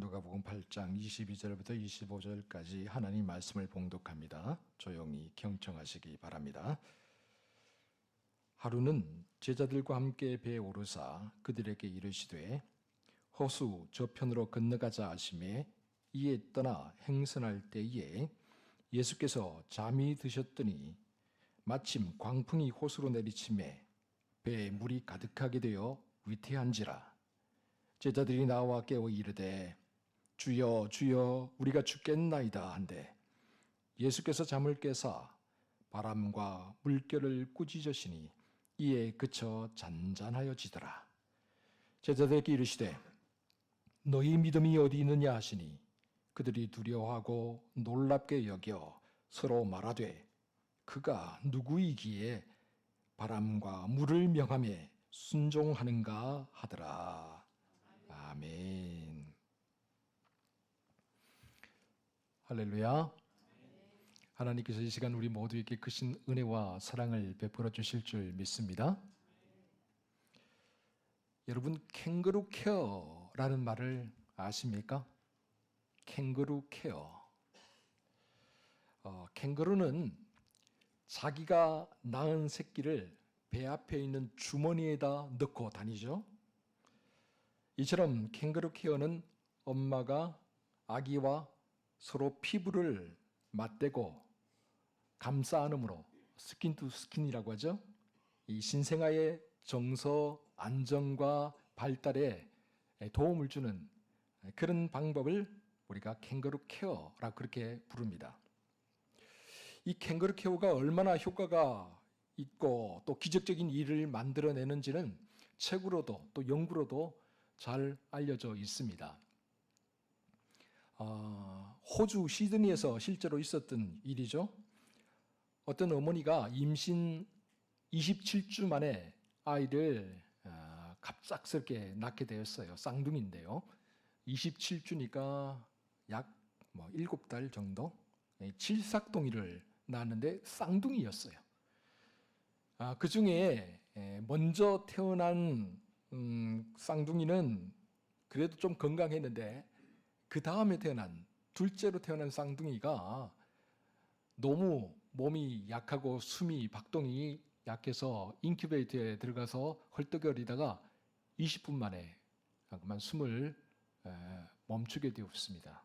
누가복음 8장 22절부터 25절까지 하나님 말씀을 봉독합니다. 조용히 경청하시기 바랍니다. 하루는 제자들과 함께 배에 오르사 그들에게 이르시되 호수 저편으로 건너가자 하시매 이에 떠나 행선할 때에 예수께서 잠이 드셨더니 마침 광풍이 호수로 내리치매 배에 물이 가득하게 되어 위태한지라. 제자들이 나와 깨워 이르되 주여 주여 우리가 죽겠나이다 한데 예수께서 잠을 깨사 바람과 물결을 꾸짖으시니 이에 그쳐 잔잔하여지더라. 제자들에게 이르시되 너희 믿음이 어디 있느냐 하시니 그들이 두려워하고 놀랍게 여겨 서로 말하되 그가 누구이기에 바람과 물을 명하며 순종하는가 하더라. 아멘. 할렐루야. 하나님께서 이 시간 우리 모두에게 크신 은혜와 사랑을 베풀어 주실 줄 믿습니다. 여러분, 캥거루 케어라는 말을 아십니까? 캥거루 케어. 캥거루는 자기가 낳은 새끼를 배 앞에 있는 주머니에다 넣고 다니죠. 이처럼 캥거루 케어는 엄마가 아기와 서로 피부를 맞대고 감싸 안음으로 스킨 투 스킨이라고 하죠. 이 신생아의 정서 안정과 발달에 도움을 주는 그런 방법을 우리가 캥거루 케어라고 그렇게 부릅니다. 이 캥거루 케어가 얼마나 효과가 있고 또 기적적인 일을 만들어내는지는 책으로도 또 연구로도 잘 알려져 있습니다. 호주 시드니에서 실제로 있었던 일이죠. 어떤 어머니가 임신 27주 만에 아이를 갑작스럽게 낳게 되었어요. 쌍둥이인데요. 27주니까 약 7달 정도? 칠삭둥이를 낳았는데 쌍둥이였어요. 그 중에 먼저 태어난 쌍둥이는 그래도 좀 건강했는데 그 다음에 태어난 둘째로 태어난 쌍둥이가 너무 몸이 약하고 숨이 박동이 약해서 인큐베이터에 들어가서 헐떡거리다가 20분 만에 그만 숨을 멈추게 되었습니다.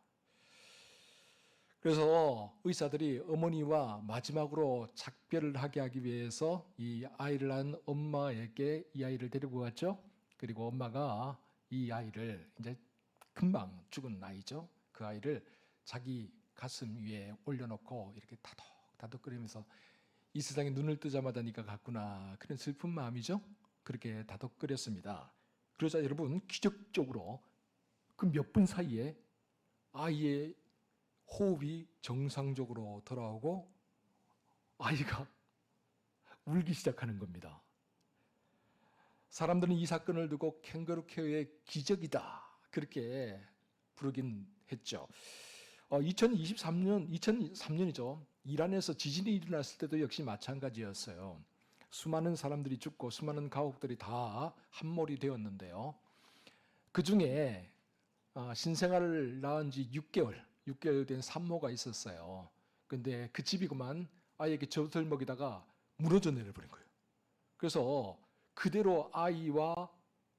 그래서 의사들이 어머니와 마지막으로 작별을 하게 하기 위해서 이 아이를 낳은 엄마에게 이 아이를 데리고 갔죠. 그리고 엄마가 이 아이를 이제 금방 죽은 아이죠. 그 아이를 자기 가슴 위에 올려놓고 이렇게 다독다독거리면서 이 세상에 눈을 뜨자마자 네가 갔구나 그런 슬픈 마음이죠. 그렇게 다독거렸습니다. 그러자 여러분 기적적으로 그 몇 분 사이에 아이의 호흡이 정상적으로 돌아오고 아이가 울기 시작하는 겁니다. 사람들은 이 사건을 두고 캥거루 케어의 기적이다 그렇게 부르긴 했죠. 2003년이죠. 이란에서 지진이 일어났을 때도 역시 마찬가지였어요. 수많은 사람들이 죽고 수많은 가옥들이 다 함몰이 되었는데요. 그 중에 신생아를 낳은 지 6개월 된 산모가 있었어요. 근데 그 집이 그만 아이에게 젖을 먹이다가 무너져 내려버린 거예요. 그래서 그대로 아이와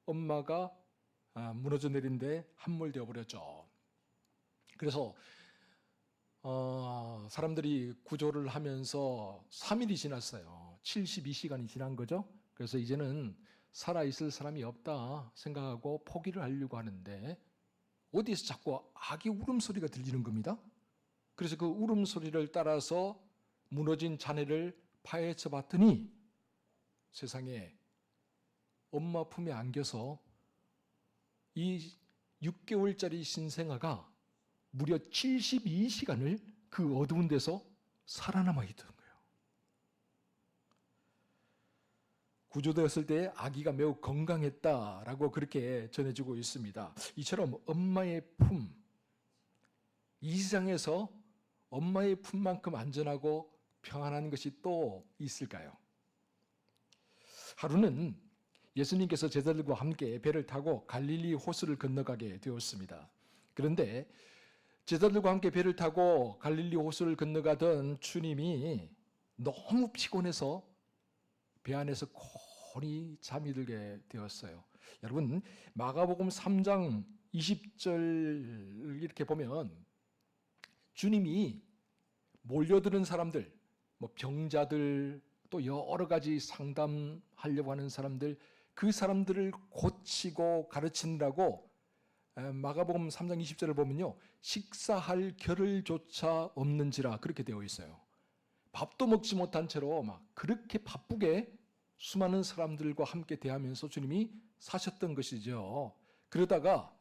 엄마가 무너져 내린데 함몰되어 버렸죠. 그래서 사람들이 구조를 하면서 3일이 지났어요. 72시간이 지난 거죠. 그래서 이제는 살아있을 사람이 없다 생각하고 포기를 하려고 하는데 어디에서 자꾸 아기 울음소리가 들리는 겁니다. 그래서 그 울음소리를 따라서 무너진 자네를 파헤쳐 봤더니 세상에 엄마 품에 안겨서 이 6개월짜리 신생아가 무려 72시간을 그 어두운 데서 살아남아 있던 거예요. 구조되었을 때 아기가 매우 건강했다라고 그렇게 전해지고 있습니다. 이처럼 엄마의 품, 이 세상에서 엄마의 품만큼 안전하고 평안한 것이 또 있을까요? 하루는 예수님께서 제자들과 함께 배를 타고 갈릴리 호수를 건너가게 되었습니다. 그런데 제자들과 함께 배를 타고 갈릴리 호수를 건너가던 주님이 너무 피곤해서 배 안에서 곤히 잠이 들게 되었어요. 여러분, 마가복음 3장 20절 이렇게 보면 주님이 몰려드는 사람들, 병자들, 또 여러 가지 상담하려고 하는 사람들, 그 사람들을 고치고 가르치느라고 마가복음 3장 20절을 보면요, 식사할 겨를조차 없는지라 그렇게 되어 있어요. 밥도 먹지 못한 채로 막 그렇게 바쁘게 수많은 사람들과 함께 대하면서 주님이 사셨던 것이죠. 그러다가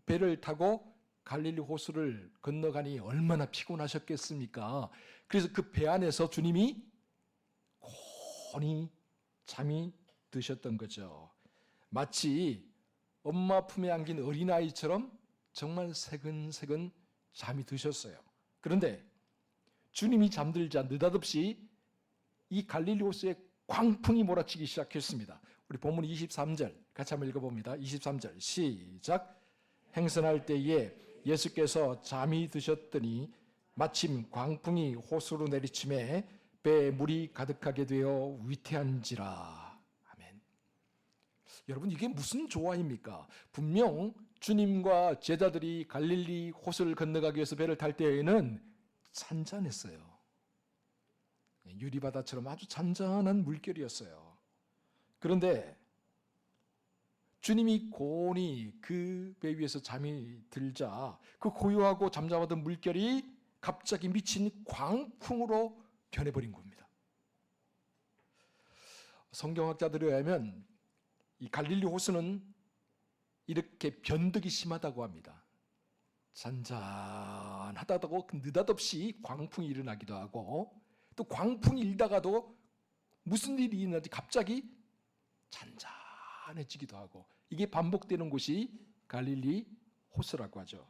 배를 타고 갈릴리 호수를 건너가니 얼마나 피곤하셨겠습니까? 그래서 그 배 안에서 주님이 곤히 잠이 드셨던 거죠. 마치 엄마 품에 안긴 어린아이처럼 정말 새근새근 잠이 드셨어요. 그런데 주님이 잠들자 느닷없이 이 갈릴리 호수에 광풍이 몰아치기 시작했습니다. 우리 본문 23절 같이 한번 읽어봅니다. 23절 시작. 행선할 때에 예수께서 잠이 드셨더니 마침 광풍이 호수로 내리침에 배에 물이 가득하게 되어 위태한지라. 아멘. 여러분, 이게 무슨 조화입니까? 분명 주님과 제자들이 갈릴리 호수를 건너가기 위해서 배를 탈 때에는 잔잔했어요. 유리바다처럼 아주 잔잔한 물결이었어요. 그런데 주님이 곤히 그 배 위에서 잠이 들자 그 고요하고 잠잠하던 물결이 갑자기 미친 광풍으로 변해버린 겁니다. 성경학자들에 의하면 이 갈릴리 호수는 이렇게 변덕이 심하다고 합니다. 잔잔하다고 느닷없이 광풍이 일어나기도 하고, 또 광풍이 일다가도 무슨 일이 일어나지 갑자기 잔잔해지기도 하고, 이게 반복되는 곳이 갈릴리 호수라고 하죠.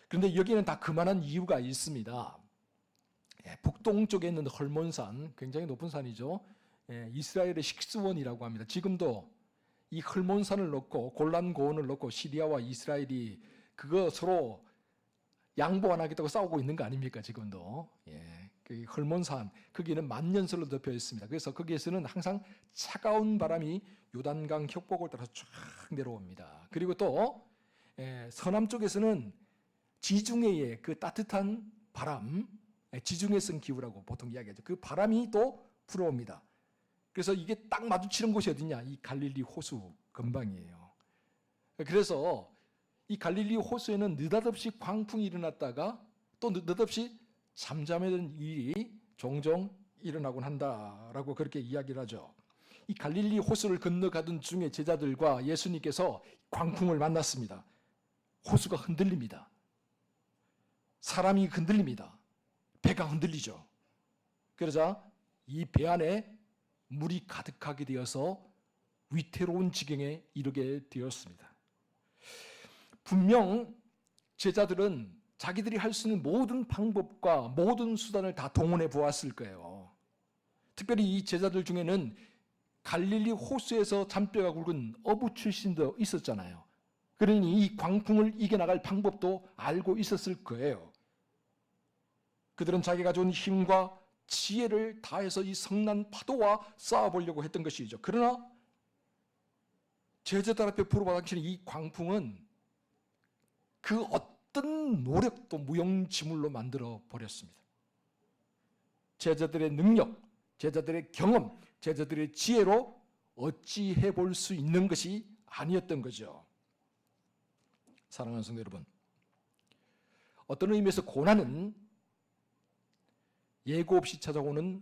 그런데 여기는 다 그만한 이유가 있습니다. 북동쪽에 있는 헐몬산, 굉장히 높은 산이죠. 이스라엘의 식수원이라고 합니다. 지금도 이 헐몬산을 놓고 골란 고원을 놓고 시리아와 이스라엘이 그거 서로 양보 안 하겠다고 싸우고 있는 거 아닙니까? 지금도. 그 헐몬산, 거기는 만년설로 덮여 있습니다. 그래서 거기에서는 항상 차가운 바람이 요단강 협곡을 따라서 쫙 내려옵니다. 그리고 또 서남 쪽에서는 지중해의 그 따뜻한 바람, 지중해성 기후라고 보통 이야기하죠. 그 바람이 또 불어옵니다. 그래서 이게 딱 마주치는 곳이 어디냐? 이 갈릴리 호수 근방이에요. 그래서 이 갈릴리 호수에는 느닷없이 광풍이 일어났다가 또 느닷없이 잠잠했던 일이 종종 일어나곤 한다라고 그렇게 이야기를 하죠. 이 갈릴리 호수를 건너가던 중에 제자들과 예수님께서 광풍을 만났습니다. 호수가 흔들립니다. 사람이 흔들립니다. 배가 흔들리죠. 그러자 이 배 안에 물이 가득하게 되어서 위태로운 지경에 이르게 되었습니다. 분명 제자들은 자기들이 할 수 있는 모든 방법과 모든 수단을 다 동원해 보았을 거예요. 특별히 이 제자들 중에는 갈릴리 호수에서 잔뼈가 굵은 어부 출신도 있었잖아요. 그러니 이 광풍을 이겨나갈 방법도 알고 있었을 거예요. 그들은 자기가 가져온 힘과 지혜를 다해서 이 성난 파도와 싸워보려고 했던 것이죠. 그러나 제자들 앞에 불어닥치는 이 광풍은 그 어떤 노력도 무용지물로 만들어 버렸습니다. 제자들의 능력, 제자들의 경험, 제자들의 지혜로 어찌 해볼 수 있는 것이 아니었던 거죠. 사랑하는 성도 여러분, 어떤 의미에서 고난은 예고 없이 찾아오는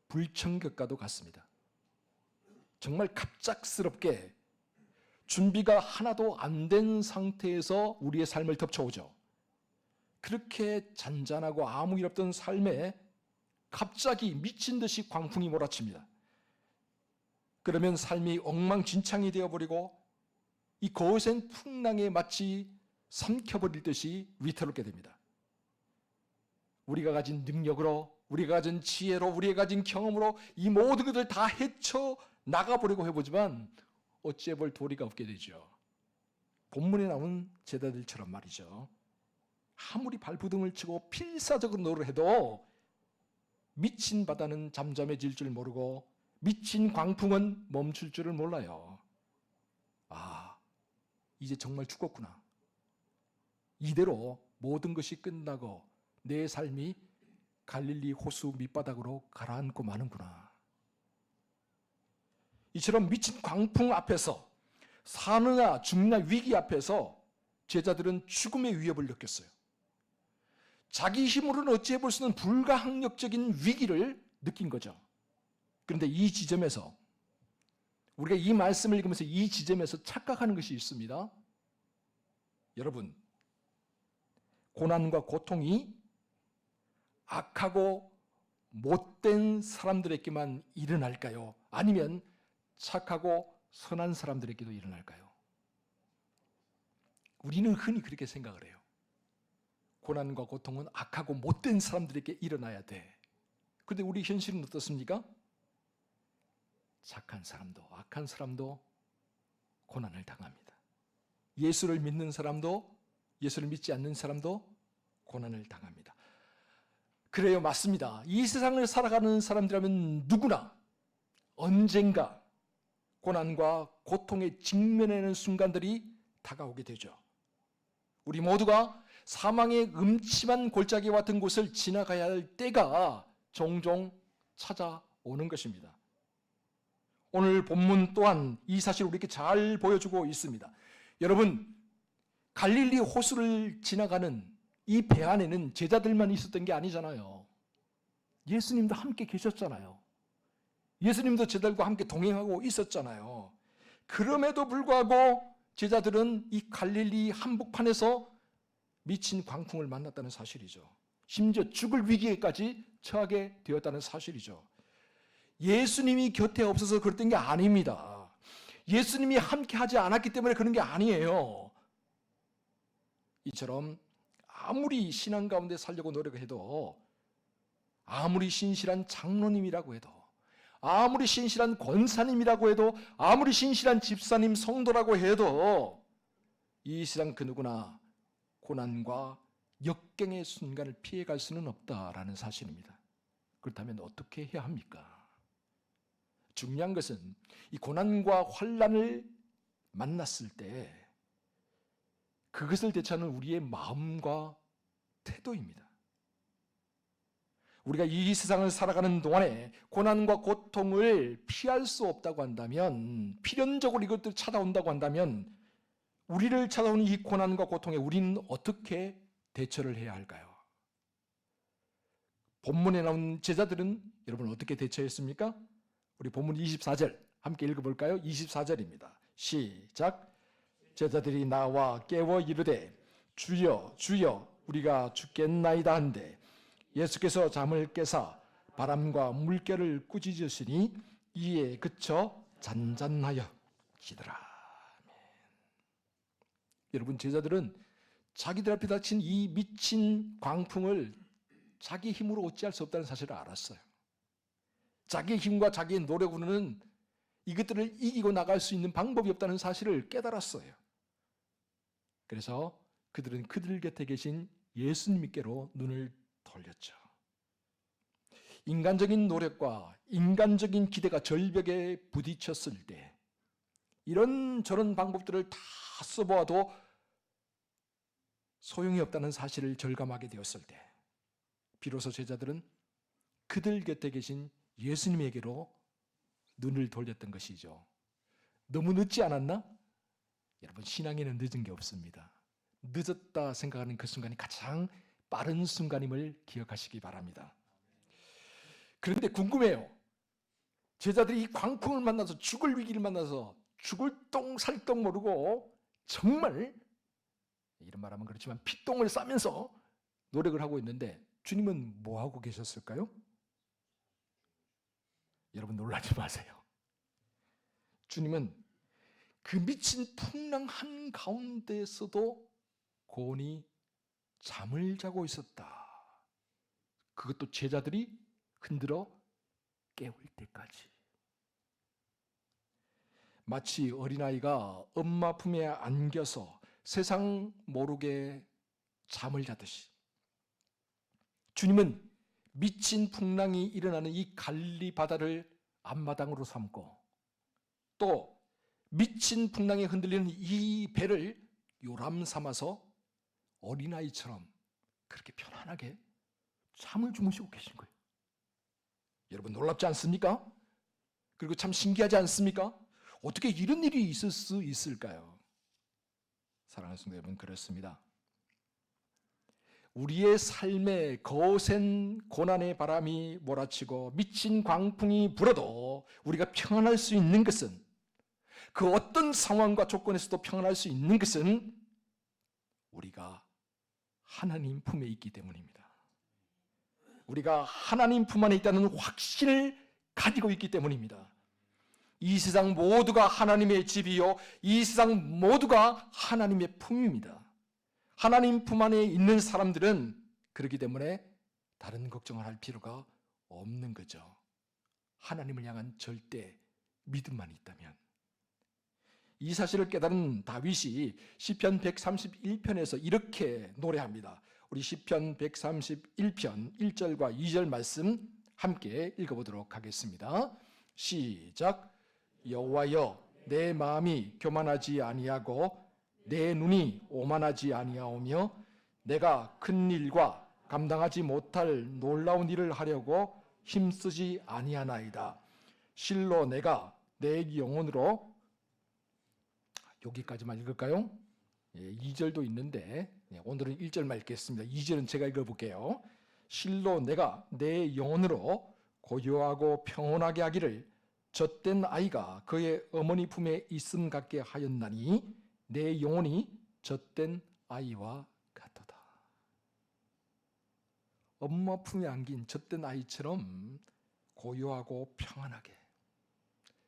불청객과도 같습니다. 정말 갑작스럽게 준비가 하나도 안 된 상태에서 우리의 삶을 덮쳐오죠. 그렇게 잔잔하고 아무 일 없던 삶에 갑자기 미친 듯이 광풍이 몰아칩니다. 그러면 삶이 엉망진창이 되어버리고 이 거센 풍랑에 마치 삼켜버릴 듯이 위태롭게 됩니다. 우리가 가진 능력으로, 우리가 가진 지혜로, 우리가 가진 경험으로 이 모든 것을 다 헤쳐 나가보려고 해보지만 어찌해볼 도리가 없게 되죠. 본문에 나온 제자들처럼 말이죠. 아무리 발부둥을 치고 필사적으로 노를 해도 미친 바다는 잠잠해질 줄 모르고 미친 광풍은 멈출 줄을 몰라요. 아, 이제 정말 죽었구나. 이대로 모든 것이 끝나고 내 삶이 갈릴리 호수 밑바닥으로 가라앉고 마는구나. 이처럼 미친 광풍 앞에서, 사느냐 죽느냐 위기 앞에서 제자들은 죽음의 위협을 느꼈어요. 자기 힘으로는 어찌해 볼 수 있는 불가항력적인 위기를 느낀 거죠. 그런데 이 지점에서, 우리가 이 말씀을 읽으면서 이 지점에서 착각하는 것이 있습니다. 여러분, 고난과 고통이 악하고 못된 사람들에게만 일어날까요? 아니면 착하고 선한 사람들에게도 일어날까요? 우리는 흔히 그렇게 생각을 해요. 고난과 고통은 악하고 못된 사람들에게 일어나야 돼. 그런데 우리 현실은 어떻습니까? 착한 사람도 악한 사람도 고난을 당합니다. 예수를 믿는 사람도 예수를 믿지 않는 사람도 고난을 당합니다. 그래요, 맞습니다. 이 세상을 살아가는 사람들이라면 누구나 언젠가 고난과 고통에 직면하는 순간들이 다가오게 되죠. 우리 모두가 사망의 음침한 골짜기와 같은 곳을 지나가야 할 때가 종종 찾아오는 것입니다. 오늘 본문 또한 이 사실을 우리에게 잘 보여주고 있습니다. 여러분, 갈릴리 호수를 지나가는 이 배 안에는 제자들만 있었던 게 아니잖아요. 예수님도 함께 계셨잖아요. 예수님도 제자들과 함께 동행하고 있었잖아요. 그럼에도 불구하고 제자들은 이 갈릴리 한복판에서 미친 광풍을 만났다는 사실이죠. 심지어 죽을 위기에까지 처하게 되었다는 사실이죠. 예수님이 곁에 없어서 그랬던 게 아닙니다. 예수님이 함께 하지 않았기 때문에 그런 게 아니에요. 이처럼 아무리 신앙 가운데 살려고 노력해도, 아무리 신실한 장로님이라고 해도, 아무리 신실한 권사님이라고 해도, 아무리 신실한 집사님 성도라고 해도 이 세상 그 누구나 고난과 역경의 순간을 피해갈 수는 없다라는 사실입니다. 그렇다면 어떻게 해야 합니까? 중요한 것은 이 고난과 환난을 만났을 때 그것을 대처하는 우리의 마음과 태도입니다. 우리가 이 세상을 살아가는 동안에 고난과 고통을 피할 수 없다고 한다면, 필연적으로 이것들이 찾아온다고 한다면, 우리를 찾아오는 이 고난과 고통에 우리는 어떻게 대처를 해야 할까요? 본문에 나온 제자들은 여러분 어떻게 대처했습니까? 우리 본문 24절 함께 읽어볼까요? 24절입니다. 시작. 제자들이 나와 깨워 이르되 주여 주여 우리가 죽겠나이다 한데 예수께서 잠을 깨사 바람과 물결을 꾸짖으시니 이에 그쳐 잔잔하여 지더라. 여러분, 제자들은 자기들 앞에 닥친 이 미친 광풍을 자기 힘으로 어찌할 수 없다는 사실을 알았어요. 자기의 힘과 자기의 노력으로는 이것들을 이기고 나갈 수 있는 방법이 없다는 사실을 깨달았어요. 그래서 그들은 그들 곁에 계신 예수님께로 눈을 돌렸죠. 인간적인 노력과 인간적인 기대가 절벽에 부딪혔을 때, 이런저런 방법들을 다 써보아도 소용이 없다는 사실을 절감하게 되었을 때, 비로소 제자들은 그들 곁에 계신 예수님에게로 눈을 돌렸던 것이죠. 너무 늦지 않았나? 여러분, 신앙에는 늦은 게 없습니다. 늦었다 생각하는 그 순간이 가장 빠른 순간임을 기억하시기 바랍니다. 그런데 궁금해요. 제자들이 이 광풍을 만나서, 죽을 위기를 만나서 죽을 똥 살똥 모르고 정말, 이런 말하면 그렇지만 피똥을 싸면서 노력을 하고 있는데 주님은 뭐 하고 계셨을까요? 여러분, 놀라지 마세요. 주님은 그 미친 풍랑 한가운데에서도 고온히 잠을 자고 있었다. 그것도 제자들이 흔들어 깨울 때까지. 마치 어린아이가 엄마 품에 안겨서 세상 모르게 잠을 자듯이 주님은 미친 풍랑이 일어나는 이 갈리 바다를 앞마당으로 삼고 또 미친 풍랑에 흔들리는 이 배를 요람 삼아서 어린아이처럼 그렇게 편안하게 잠을 주무시고 계신 거예요. 여러분 놀랍지 않습니까? 그리고 참 신기하지 않습니까? 어떻게 이런 일이 있을 수 있을까요? 사랑하는 성도 여러분, 그렇습니다. 우리의 삶에 거센 고난의 바람이 몰아치고 미친 광풍이 불어도 우리가 평안할 수 있는 것은, 그 어떤 상황과 조건에서도 평안할 수 있는 것은 우리가 하나님 품에 있기 때문입니다. 우리가 하나님 품 안에 있다는 확신을 가지고 있기 때문입니다. 이 세상 모두가 하나님의 집이요, 이 세상 모두가 하나님의 품입니다. 하나님 품 안에 있는 사람들은 그렇기 때문에 다른 걱정을 할 필요가 없는 거죠. 하나님을 향한 절대 믿음만 있다면. 이 사실을 깨달은 다윗이 시편 131편에서 이렇게 노래합니다. 우리 시편 131편 1절과 2절 말씀 함께 읽어보도록 하겠습니다. 시작. 여호와여, 내 마음이 교만하지 아니하고 내 눈이 오만하지 아니하오며 내가 큰 일과 감당하지 못할 놀라운 일을 하려고 힘쓰지 아니하나이다. 실로 내가 내 영혼으로, 여기까지만 읽을까요? 2절도 있는데 오늘은 1절만 읽겠습니다. 2절은 제가 읽어볼게요. 실로 내가 내 영혼으로 고요하고 평온하게 하기를 젖된 아이가 그의 어머니 품에 있음 같게 하였나니 내 영혼이 젖된 아이와 같도다. 엄마 품에 안긴 젖된 아이처럼 고요하고 평안하게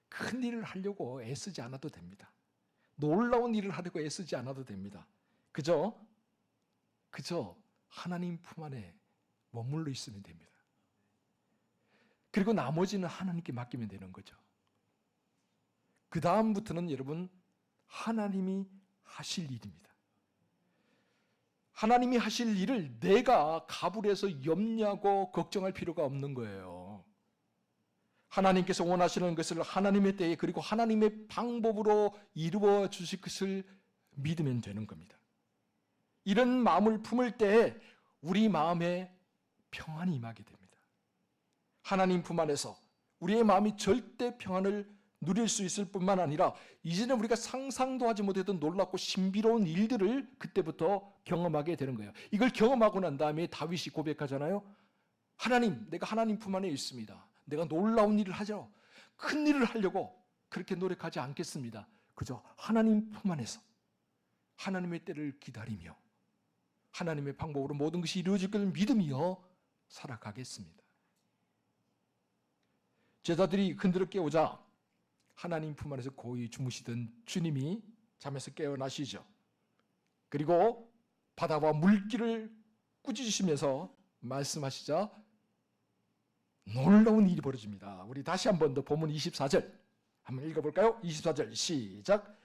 큰 일을 하려고 애쓰지 않아도 됩니다. 놀라운 일을 하려고 애쓰지 않아도 됩니다. 그저 하나님 품 안에 머물러 있으면 됩니다. 그리고 나머지는 하나님께 맡기면 되는 거죠. 그 다음부터는 여러분 하나님이 하실 일입니다. 하나님이 하실 일을 내가 가불해서 염려하고 걱정할 필요가 없는 거예요. 하나님께서 원하시는 것을 하나님의 때에 그리고 하나님의 방법으로 이루어 주실 것을 믿으면 되는 겁니다. 이런 마음을 품을 때 우리 마음에 평안이 임하게 됩니다. 하나님 품 안에서 우리의 마음이 절대 평안을 누릴 수 있을 뿐만 아니라 이제는 우리가 상상도 하지 못했던 놀랍고 신비로운 일들을 그때부터 경험하게 되는 거예요. 이걸 경험하고 난 다음에 다윗이 고백하잖아요. 하나님, 내가 하나님 품 안에 있습니다. 내가 놀라운 일을 하죠. 큰 일을 하려고 그렇게 노력하지 않겠습니다. 그저 하나님 품 안에서 하나님의 때를 기다리며 하나님의 방법으로 모든 것이 이루어질 것을 믿으며 살아가겠습니다. 제자들이 흔들어 깨우자 하나님 품 안에서 고이 주무시던 주님이 잠에서 깨어나시죠. 그리고 바다와 물길을 꾸짖으시면서 말씀하시자 놀라운 일이 벌어집니다. 우리 다시 한 번 더 본문 24절 한번 읽어볼까요? 24절 시작.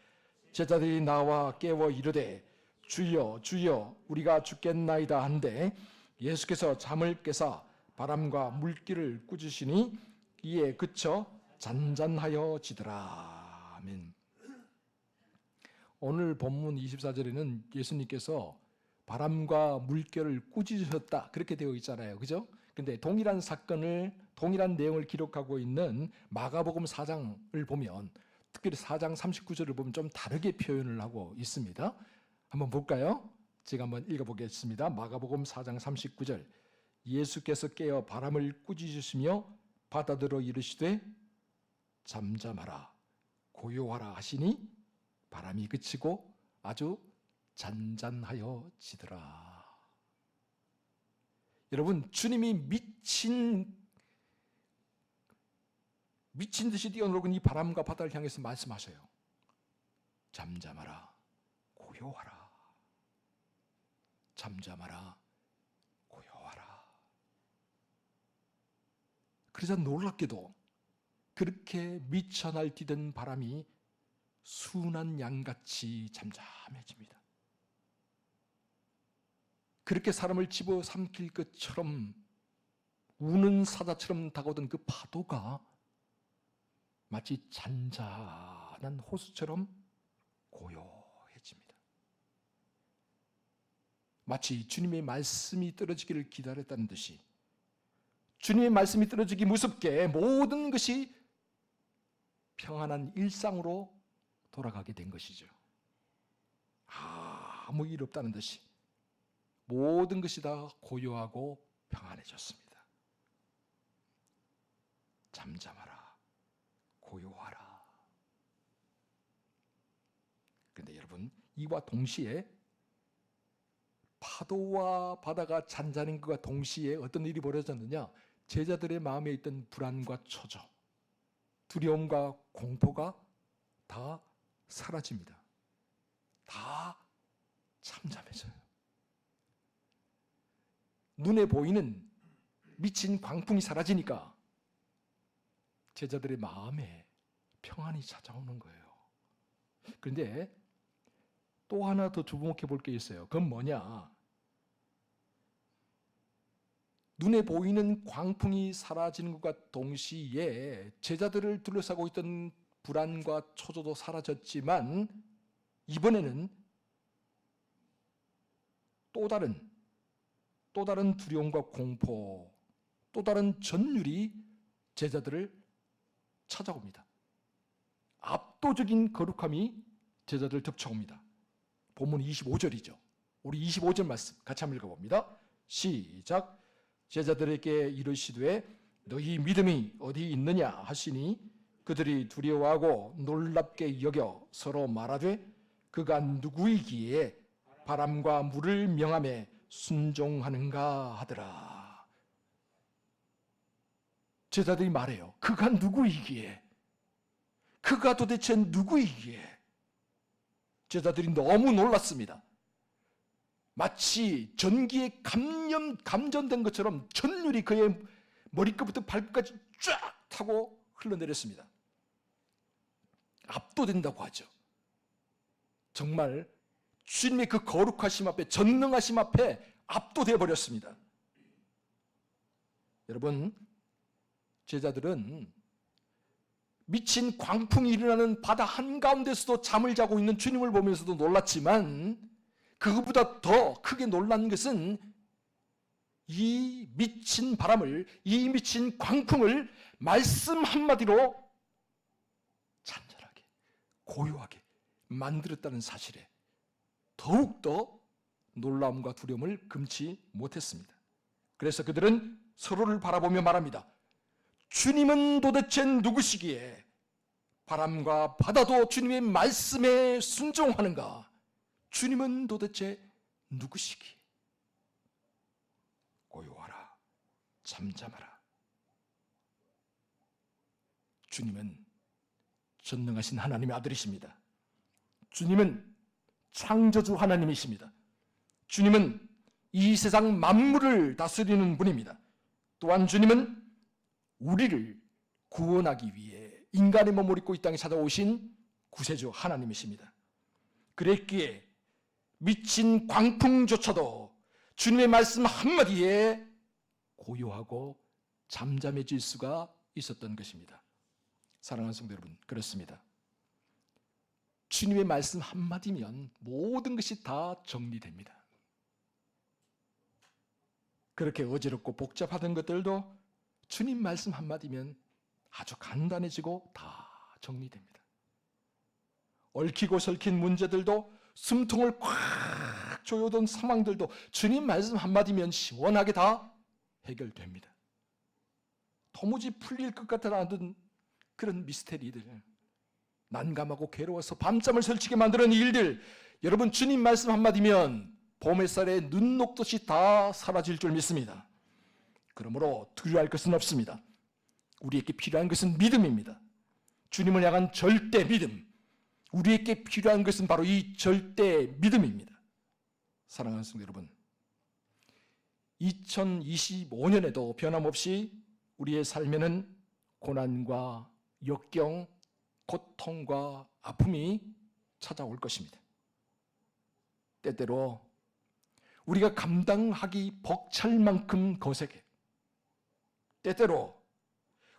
제자들이 나와 깨워 이르되 주여 주여 우리가 죽겠나이다 한데 예수께서 잠을 깨사 바람과 물길을 꾸짖으시니 이에 그쳐 잔잔하여 지더라. 아멘. 오늘 본문 24절에는 예수님께서 바람과 물결을 꾸짖으셨다 그렇게 되어 있잖아요. 그죠? 근데 동일한 사건을, 동일한 내용을 기록하고 있는 마가복음 4장을 보면, 특별히 4장 39절을 보면 좀 다르게 표현을 하고 있습니다. 한번 볼까요? 제가 한번 읽어보겠습니다. 마가복음 4장 39절. 예수께서 깨어 바람을 꾸짖으시며 바다더러 이르시되 잠잠하라 고요하라 하시니 바람이 그치고 아주 잔잔하여 지더라. 여러분, 주님이 미친 듯이 뛰어놀고 이 바람과 바다를 향해서 말씀하셔요. 잠잠하라 고요하라. 잠잠하라 고요하라. 그러자 놀랍게도 그렇게 미쳐 날뛰던 바람이 순한 양같이 잠잠해집니다. 그렇게 사람을 집어삼킬 것처럼 우는 사자처럼 다가오던 그 파도가 마치 잔잔한 호수처럼 고요해집니다. 마치 주님의 말씀이 떨어지기를 기다렸다는 듯이 주님의 말씀이 떨어지기 무섭게 모든 것이 평안한 일상으로 돌아가게 된 것이죠. 아무 일 없다는 듯이 모든 것이 다 고요하고 평안해졌습니다. 잠잠하라, 고요하라. 그런데 여러분, 이와 동시에 파도와 바다가 잔잔한 것과 동시에 어떤 일이 벌어졌느냐? 제자들의 마음에 있던 불안과 초조, 두려움과 공포가 다 사라집니다. 다 잠잠해져요. 눈에 보이는 미친 광풍이 사라지니까 제자들의 마음에 평안이 찾아오는 거예요. 그런데 또 하나 더 주목해 볼 게 있어요. 그건 뭐냐? 눈에 보이는 광풍이 사라지는 것과 동시에 제자들을 둘러싸고 있던 불안과 초조도 사라졌지만 이번에는 또 다른 두려움과 공포, 또 다른 전율이 제자들을 찾아옵니다. 압도적인 거룩함이 제자들을 덮쳐옵니다. 본문 25절이죠. 우리 25절 말씀 같이 한번 읽어봅니다. 시작. 제자들에게 이르시되 너희 믿음이 어디 있느냐 하시니 그들이 두려워하고 놀랍게 여겨 서로 말하되 그가 누구이기에 바람과 물을 명하며 순종하는가 하더라. 제자들이 말해요. 그가 누구이기에? 그가 도대체 누구이기에? 제자들이 너무 놀랐습니다. 마치 전기에 감전된 것처럼 전율이 그의 머리끝부터 발끝까지 쫙 타고 흘러내렸습니다. 압도된다고 하죠. 정말 주님의 그 거룩하심 앞에, 전능하심 앞에 압도되어 버렸습니다. 여러분, 제자들은 미친 광풍이 일어나는 바다 한가운데서도 잠을 자고 있는 주님을 보면서도 놀랐지만 그것보다 더 크게 놀란 것은 이 미친 바람을, 이 미친 광풍을 말씀 한마디로 잔잔하게, 고요하게 만들었다는 사실에 더욱더 놀라움과 두려움을 금치 못했습니다. 그래서 그들은 서로를 바라보며 말합니다. 주님은 도대체 누구시기에 바람과 바다도 주님의 말씀에 순종하는가? 주님은 도대체 누구시기에? 고요하라, 잠잠하라. 주님은 전능하신 하나님의 아들이십니다. 주님은 창조주 하나님이십니다. 주님은 이 세상 만물을 다스리는 분입니다. 또한 주님은 우리를 구원하기 위해 인간의 몸을 입고 이 땅에 찾아오신 구세주 하나님이십니다. 그랬기에 미친 광풍조차도 주님의 말씀 한마디에 고요하고 잠잠해질 수가 있었던 것입니다. 사랑하는 성도 여러분, 그렇습니다. 주님의 말씀 한마디면 모든 것이 다 정리됩니다. 그렇게 어지럽고 복잡하던 것들도 주님 말씀 한마디면 아주 간단해지고 다 정리됩니다. 얽히고 설킨 문제들도, 숨통을 꽉 조여던 상황들도 주님 말씀 한마디면 시원하게 다 해결됩니다. 도무지 풀릴 것 같아라는 그런 미스테리들, 난감하고 괴로워서 밤잠을 설치게 만드는 일들, 여러분 주님 말씀 한마디면 봄 햇살에 눈 녹듯이 다 사라질 줄 믿습니다. 그러므로 두려워할 것은 없습니다. 우리에게 필요한 것은 믿음입니다. 주님을 향한 절대 믿음. 우리에게 필요한 것은 바로 이 절대 믿음입니다. 사랑하는 성도 여러분, 2025년에도 변함없이 우리의 삶에는 고난과 역경, 고통과 아픔이 찾아올 것입니다. 때때로 우리가 감당하기 벅찰 만큼 거세게, 때때로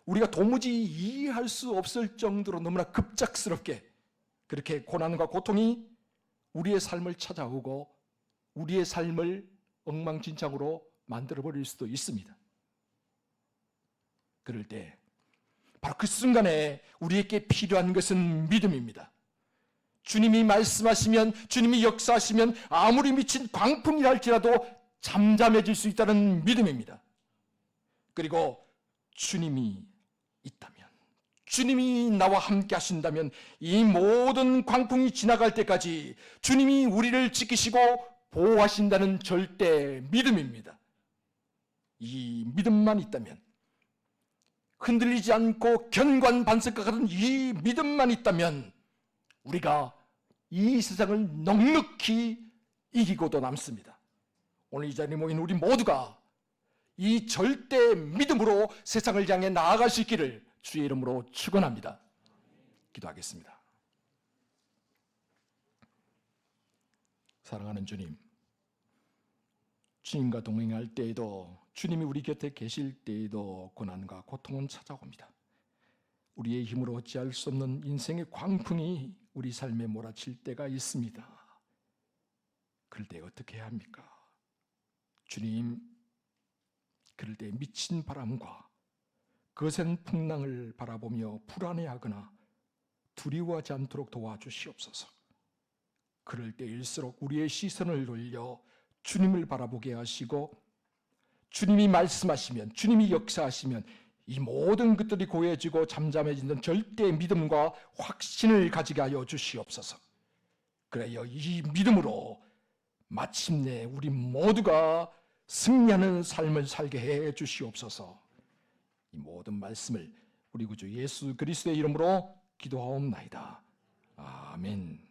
우리가 도무지 이해할 수 없을 정도로 너무나 급작스럽게 그렇게 고난과 고통이 우리의 삶을 찾아오고 우리의 삶을 엉망진창으로 만들어버릴 수도 있습니다. 그럴 때 바로 그 순간에 우리에게 필요한 것은 믿음입니다. 주님이 말씀하시면, 주님이 역사하시면 아무리 미친 광풍이라 할지라도 잠잠해질 수 있다는 믿음입니다. 그리고 주님이 있다면, 주님이 나와 함께 하신다면 이 모든 광풍이 지나갈 때까지 주님이 우리를 지키시고 보호하신다는 절대 믿음입니다. 이 믿음만 있다면, 흔들리지 않고 견관반석과 같은 이 믿음만 있다면 우리가 이 세상을 넉넉히 이기고도 남습니다. 오늘 이 자리에 모인 우리 모두가 이 절대 믿음으로 세상을 향해 나아갈 수 있기를 주의 이름으로 축원합니다. 기도하겠습니다. 사랑하는 주님, 주님과 동행할 때에도, 주님이 우리 곁에 계실 때에도 고난과 고통은 찾아옵니다. 우리의 힘으로 어찌할 수 없는 인생의 광풍이 우리 삶에 몰아칠 때가 있습니다. 그럴 때 어떻게 해야 합니까? 주님, 그럴 때 미친 바람과 거센 풍랑을 바라보며 불안해하거나 두려워하지 않도록 도와주시옵소서. 그럴 때일수록 우리의 시선을 돌려 주님을 바라보게 하시고, 주님이 말씀하시면, 주님이 역사하시면 이 모든 것들이 고해지고 잠잠해지는 절대 믿음과 확신을 가지게 하여 주시옵소서. 그래야 이 믿음으로 마침내 우리 모두가 승리하는 삶을 살게 해 주시옵소서. 이 모든 말씀을 우리 구주 예수 그리스도의 이름으로 기도하옵나이다. 아멘.